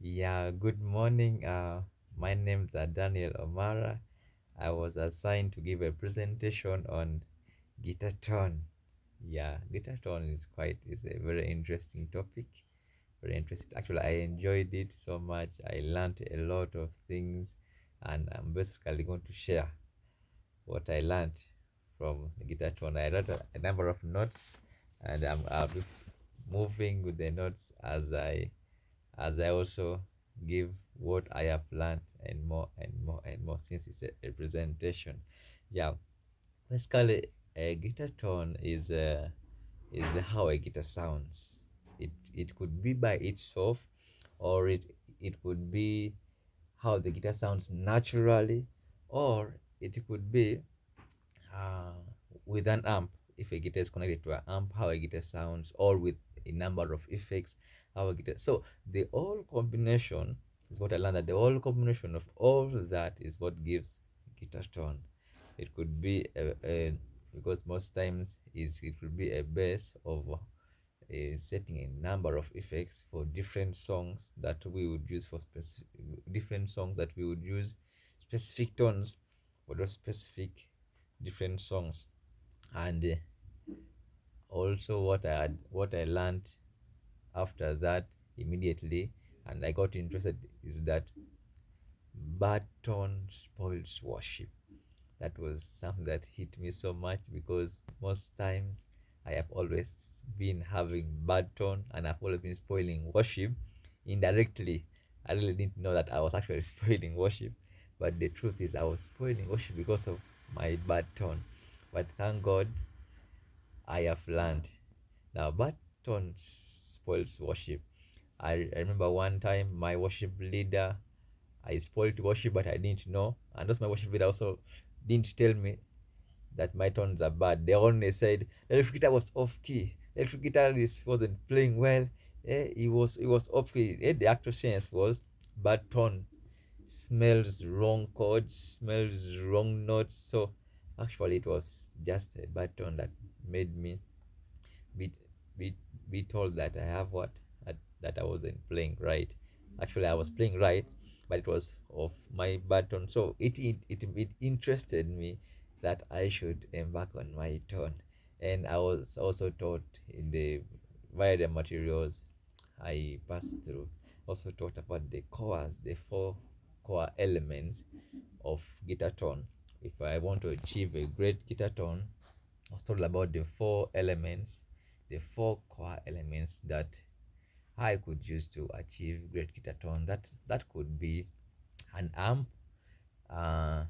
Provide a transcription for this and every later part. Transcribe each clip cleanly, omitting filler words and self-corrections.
Yeah, good morning. My name's Daniel Omara. I was assigned to give a presentation on guitar tone. Yeah, guitar tone is a very interesting topic. Very interesting. Actually, I enjoyed it so much. I learned a lot of things, and I'm basically going to share what I learned from the guitar tone. I wrote a number of notes, and I'll be moving with the notes as I also give what I have learned and more and more and more since it's a presentation. Yeah, basically, a guitar tone is how a guitar sounds. It could be by itself, or it could be how the guitar sounds naturally, or it could be uh, with an amp. If a guitar is connected to an amp, how a guitar sounds, or with a number of effects, how a guitar. So the whole combination is what I learned, that the whole combination of all that is what gives guitar tone. It could be because most times it could be a base of setting a number of effects for different songs that we would use for different songs that we would use specific tones for those specific different songs. And also what I learned after that immediately, and I got interested, is that bad tone spoils worship. That was something that hit me so much because most times I have always been having bad tone and I've always been spoiling worship indirectly. I really didn't know that I was actually spoiling worship, but the truth is I was spoiling worship because of my bad tone. But thank God I have learned. Now, bad tone spoils worship. I remember one time my worship leader, I spoiled worship, but I didn't know. And those my worship leader also didn't tell me that my tones are bad. They only said the electric guitar was off key. The electric guitarist wasn't playing well. He was off key. The actual sense was bad tone, smells wrong chords, smells wrong notes. So actually, it was just a bad tone that made me be be be told that I have what that I wasn't playing right. Actually, I was playing right, but it was of my bad tone. So it interested me that I should embark on my tone, and I was also taught in the via the materials I passed through. Also taught about the cores, the four core elements of guitar tone. If I want to achieve a great guitar tone, I was told about the four core elements that I could use to achieve great guitar tone. That could be an amp, uh,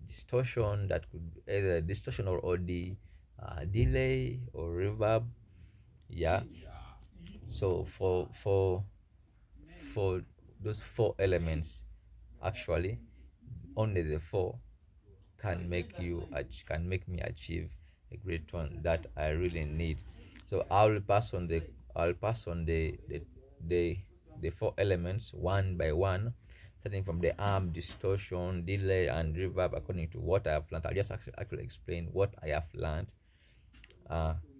distortion, that could be either distortion or the delay or reverb. Yeah. So for those four elements, actually, only the four can make me achieve a great one that I really need. So I'll pass on the the four elements one by one, starting from the amp, distortion, delay, and reverb according to what I have learned. I'll just actually explain what I have learned,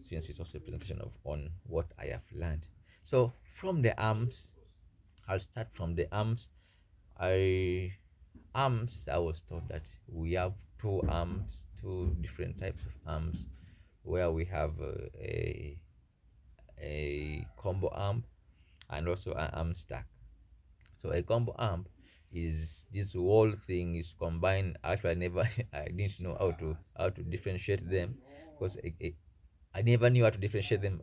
since it's also a presentation of on what I have learned. So from the amps, I'll start from the amps. I Arms, I was taught that we have two arms, two different types of arms, where we have a combo amp and also an arm stack. So a combo amp is this whole thing is combined. Actually, I never I didn't know how to differentiate them, because I never knew how to differentiate them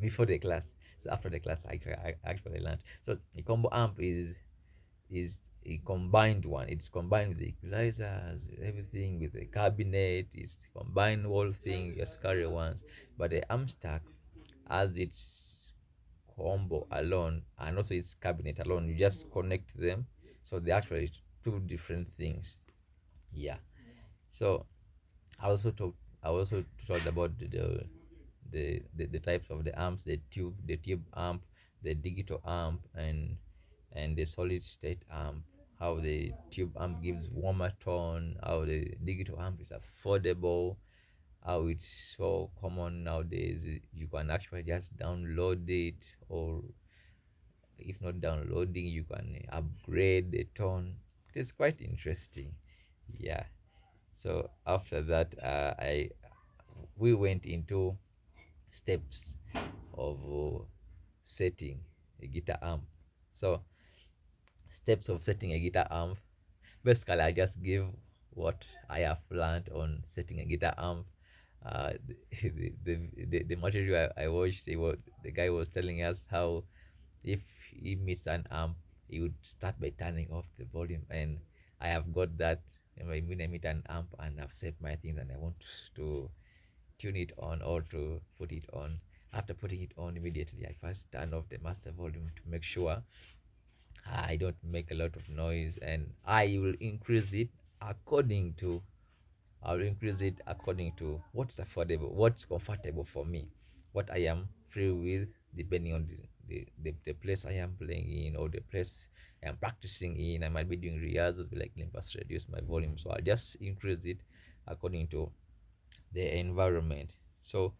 before the class. So after the class, I actually learned. So a combo amp is a combined one. It's combined with the equalizers, everything with the cabinet. It's combined whole thing, just carry ones. But the arm stack has its combo alone and also its cabinet alone. You just connect them, so they actually two different things. Yeah. So I also talked. I also talked about the types of the amps, the tube amp, the digital amp, and the solid state amp. How the tube amp gives warmer tone, how the digital amp is affordable, how it's so common nowadays. You can actually just download it, or if not downloading, you can upgrade the tone. It is quite interesting. Yeah. So after that, I we went into steps of setting a guitar amp. So steps of setting a guitar amp. Basically, I just give what I have learned on setting a guitar amp. The material I watched, the guy was telling us how if he meets an amp, he would start by turning off the volume. And I have got that. When I meet an amp and I've set my things and I want to tune it on or to put it on, after putting it on immediately, I first turn off the master volume to make sure I don't make a lot of noise, and I will increase it according to I'll increase it according to what's affordable, what's comfortable for me, what I am free with, depending on the place I am playing in or the place I am practicing in. I might be doing rehearsals, like let me first reduce my volume. So I'll just increase it according to the environment. So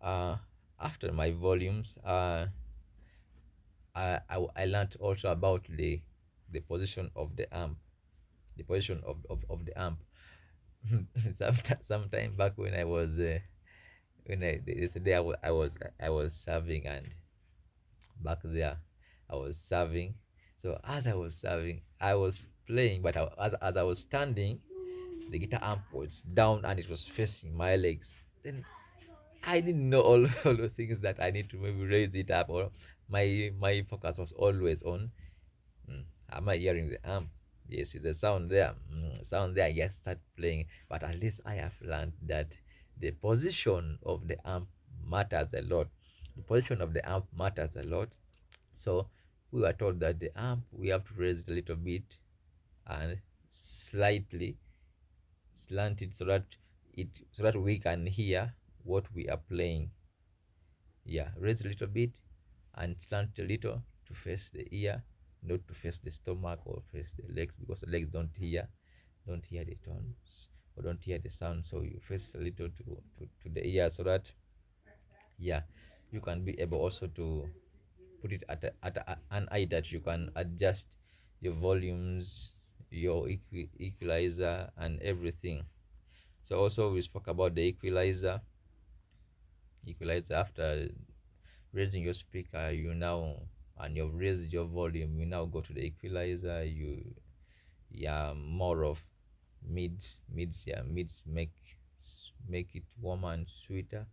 uh, after my volumes, I learned also about the position of the amp, the position of the amp. Sometime back when I was when I this day I was serving, and back there I was serving. So as I was serving, I was playing, but as I was standing, the guitar amp was down and it was facing my legs. Then I didn't know all the things that I need to maybe raise it up, or my focus was always on, am I hearing the amp? Yes, is the sound there? Sound there. Yes, start playing. But at least I have learned that the position of the amp matters a lot. The position of the amp matters a lot. So we were told that the amp we have to raise it a little bit and slightly slant it so that we can hear what we are playing. Yeah, raise a little bit and slant a little to face the ear, not to face the stomach or face the legs, because the legs don't hear the tones or don't hear the sound. So you face a little to the ear, so that yeah, you can be able also to put it at an eye that you can adjust your volumes, your equalizer and everything. So also we spoke about the equalizer. After raising your speaker, you now, and you've raised your volume, you now go to the equalizer. Yeah, more of mids, yeah, mids make it warmer and sweeter.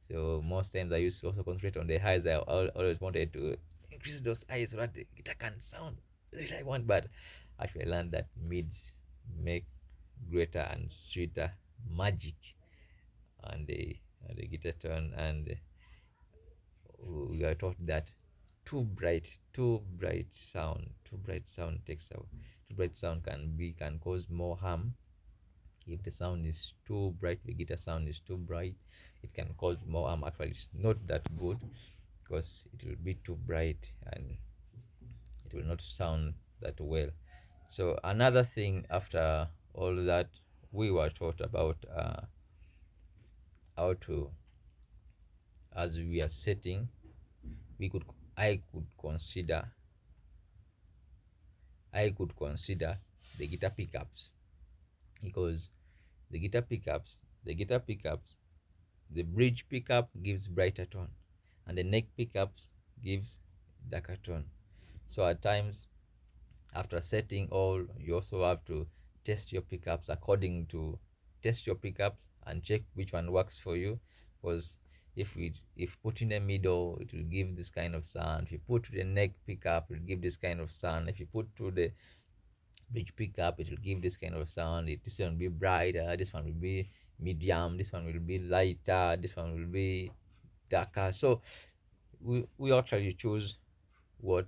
So most times I used to also concentrate on the highs. I always wanted to increase those highs so that the guitar can sound really I want, but actually I learned that mids make greater and sweeter magic on the guitar tone. And we are taught that too bright sound takes out too bright sound can cause more harm. If the sound is too bright, the guitar sound is too bright, it can cause more harm. Actually, it's not that good, because it will be too bright and it will not sound that well. So another thing, after all that, we were taught about how to, as we are setting, we could I could consider I could consider the guitar pickups, because the guitar pickups, the bridge pickup gives brighter tone, and the neck pickups gives darker tone. So at times, after setting all, you also have to test your pickups according to test your pickups and check which one works for you. Because if put in the middle, it will give this kind of sound. If you put to the neck pickup, it will give this kind of sound. If you put to the bridge pickup, it will give this kind of sound. This one will be brighter, this one will be medium, this one will be lighter, this one will be darker. So we actually choose what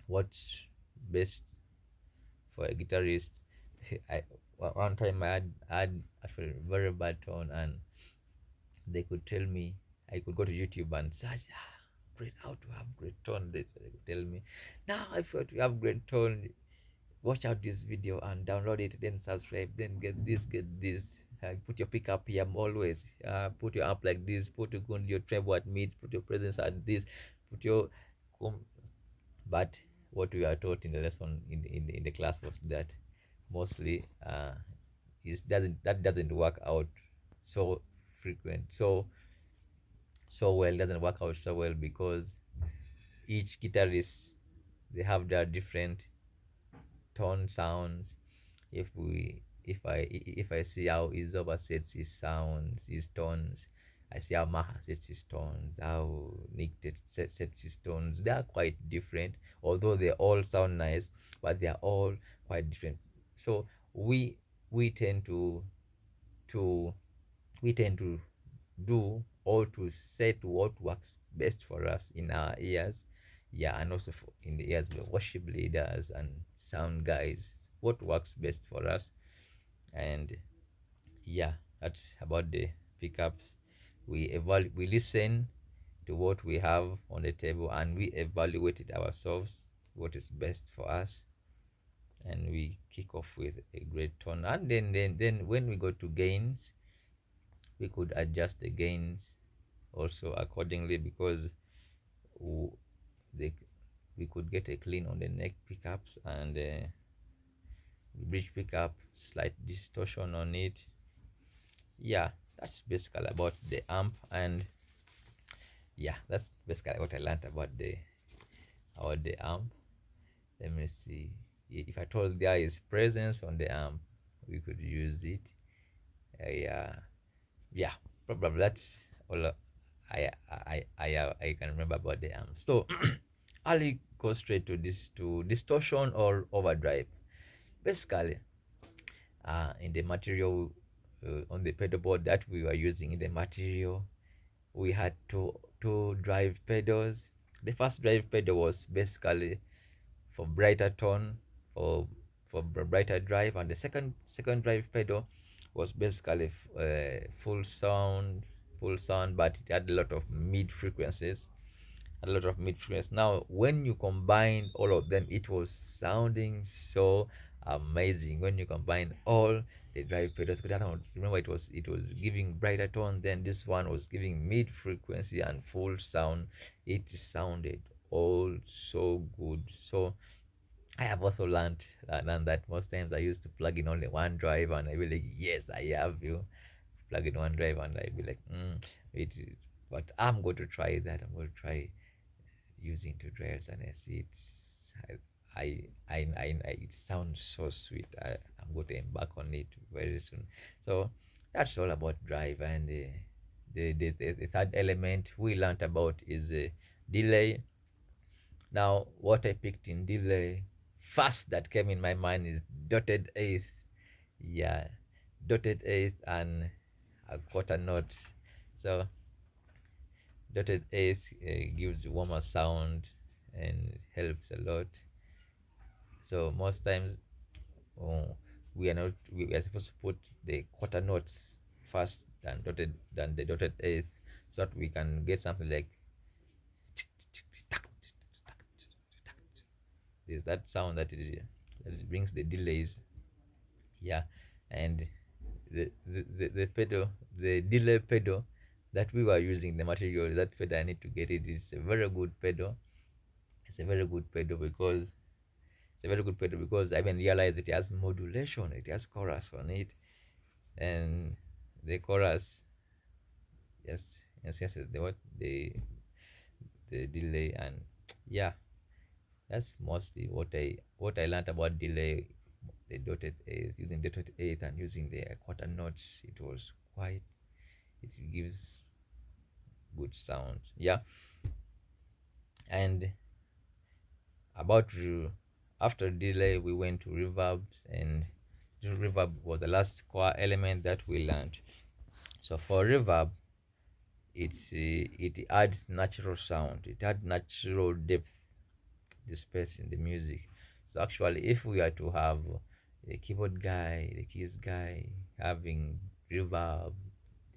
what's best for a guitarist. I One time I had actually very bad tone, and they could tell me, I could go to YouTube and search great how to have great tone. They could tell me, now if you want to have great tone, watch out this video and download it, then subscribe, then get this, put your pickup here always, put your amp like this, put your treble at mids, put your presence at this, put your But what we are taught in the lesson in the class was that mostly is doesn't work out so frequent so well, doesn't work out so well, because each guitarist, they have their different tone sounds. If I see how Izoba sets his sounds, his tones, I see how Maha sets his tones, how Nick sets his tones. They are quite different, although they all sound nice, but they are all quite different. So we tend to we tend to do, or to set what works best for us in our ears. Yeah, and also in the ears of the worship leaders and sound guys, what works best for us. And yeah, that's about the pickups. We listen to what we have on the table, and we evaluate it ourselves, what is best for us, and we kick off with a great tone. And then when we go to gains, we could adjust the gains also accordingly, because they, we could get a clean on the neck pickups, and bridge pickup, slight distortion on it. Yeah, that's basically about the amp. And yeah, that's basically what I learned about the amp. Let me see. If I told there is presence on the amp, we could use it. Yeah, yeah, probably that's all I can remember about the amp. So I'll go straight to this, to distortion or overdrive. Basically, in the material, on the pedal board that we were using, in the material, we had two drive pedals. The first drive pedal was basically for brighter tone, for brighter drive, and the second drive pedal was basically full sound, but it had a lot of mid frequencies, Now, when you combine all of them, it was sounding so amazing. When you combine all the drive pedals, because that one, remember, it was giving brighter tone. Then this one was giving mid frequency and full sound. It sounded all so good. So I have also learned that most times I used to plug in only one drive, and I be like, yes, I have you. Plug in one drive, and I be like, it, but I'm going to try that. I'm going to try using two drives, and I see it sounds so sweet. I'm going to embark on it very soon. So that's all about drive. And the third element we learned about is delay. Now, what I picked in delay first that came in my mind is dotted eighth. Yeah, dotted eighth and a quarter note. So dotted eighth gives warmer sound and helps a lot. So most times, uh, we are supposed to put the quarter notes first than the dotted eighth, so that we can get something like, there's that sound that it brings the delays. Yeah, and the pedal, the delay pedal that we were using, the material, that pedal, I need to get it. It's a very good pedal. It's a very good pedal because it's a very good pedal because I even realized it has modulation. It has chorus on it, and the chorus, yes, yes, the delay. And yeah, that's mostly what I learned about delay. The dotted eighth, using dotted eighth and using the quarter notes, it was quite, it gives good sound. Yeah. And about after delay, we went to reverbs, and the reverb was the last core element that we learned. So for reverb, it adds natural sound, it adds natural depth, the space in the music. So actually, if we are to have the keyboard guy, the keys guy having reverb,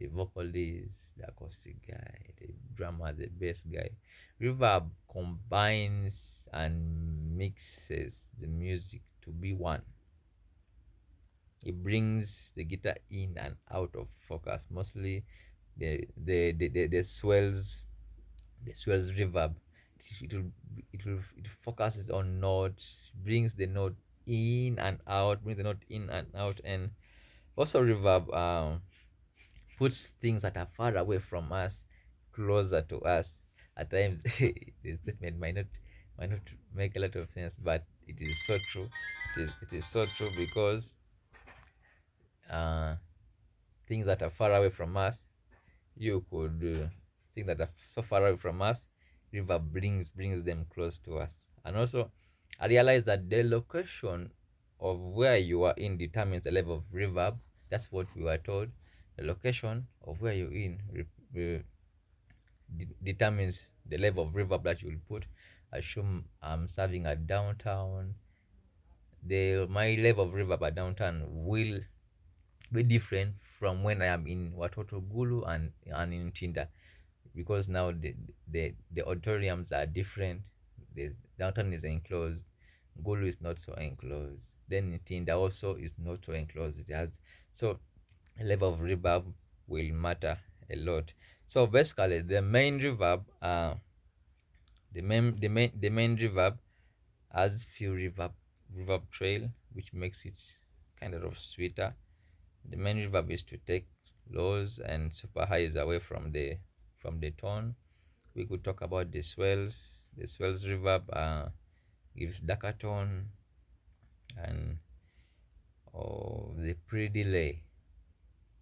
the vocalist, the acoustic guy, the drummer, the bass guy, reverb combines and mixes the music to be one. It brings the guitar in and out of focus. Mostly the swells reverb, it focuses on notes, brings the note in and out, brings the note in and out. And also reverb puts things that are far away from us closer to us. At times the statement might not make a lot of sense, but it is so true. It is so true because uh things that are far away from us, you could things that are so far away from us, river brings them close to us. And also I realized that the location of where you are in determines the level of reverb. That's what we were told. The location of where you're in determines the level of reverb that you will put. Assume I'm serving at downtown, the my level of reverb at downtown will be different from when I am in Watoto Gulu and in Tinda, because now the auditoriums are different. The downtown is enclosed, Gulu is not so enclosed. Then Tinda also is not so enclosed. It has, so a level of reverb will matter a lot. So basically, the main reverb has few reverb trail, which makes it kind of sweeter. The main reverb is to take lows and super highs away from the tone. We could talk about the swells. The swells reverb gives darker tone, and the pre-delay,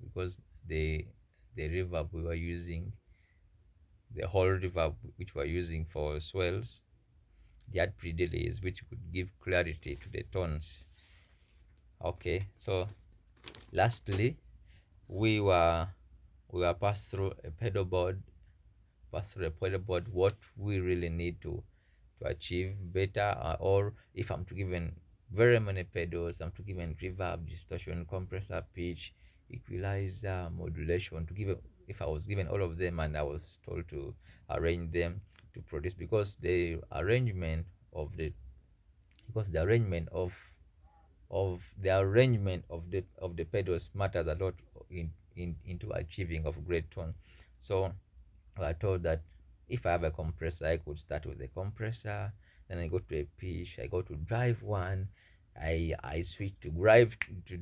because the the reverb we were using, the whole reverb which we're using for swells, they had pre-delays which could give clarity to the tones. Okay, so lastly, we were passed through a pedal board, what we really need to achieve better, or if I'm to given very many pedals, I'm to given reverb, distortion, compressor, pitch, equalizer, modulation, to give if I was given all of them and I was told to arrange them to produce, because the arrangement of the pedals matters a lot into achieving of great tone. So I told that if I have a compressor, I could start with the compressor, then I go to a pitch, I go to drive one, I switch to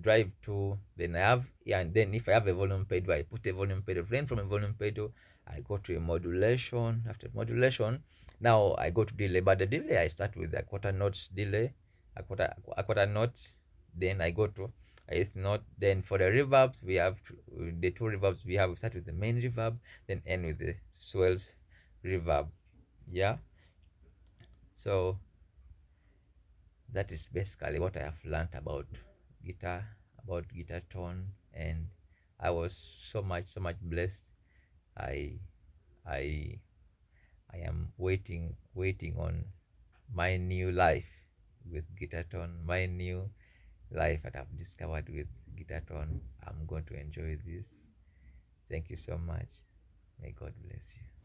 drive two, then I have, yeah, and then if I have a volume pedal, I put a volume pedal. Then from a volume pedal, I go to a modulation. After modulation, now I go to delay. But the delay, I start with a quarter notes delay, a quarter notes, then I go to eighth note. Then for the reverbs, we have the two reverbs we have. We start with the main reverb, then end with the swells reverb. Yeah, so that is basically what I have learned guitar about guitar tone. And I was so much blessed. I i i am waiting on my new life with guitar tone, my new life that I've discovered with guitar tone. I'm going to enjoy this. Thank you so much. May God bless you.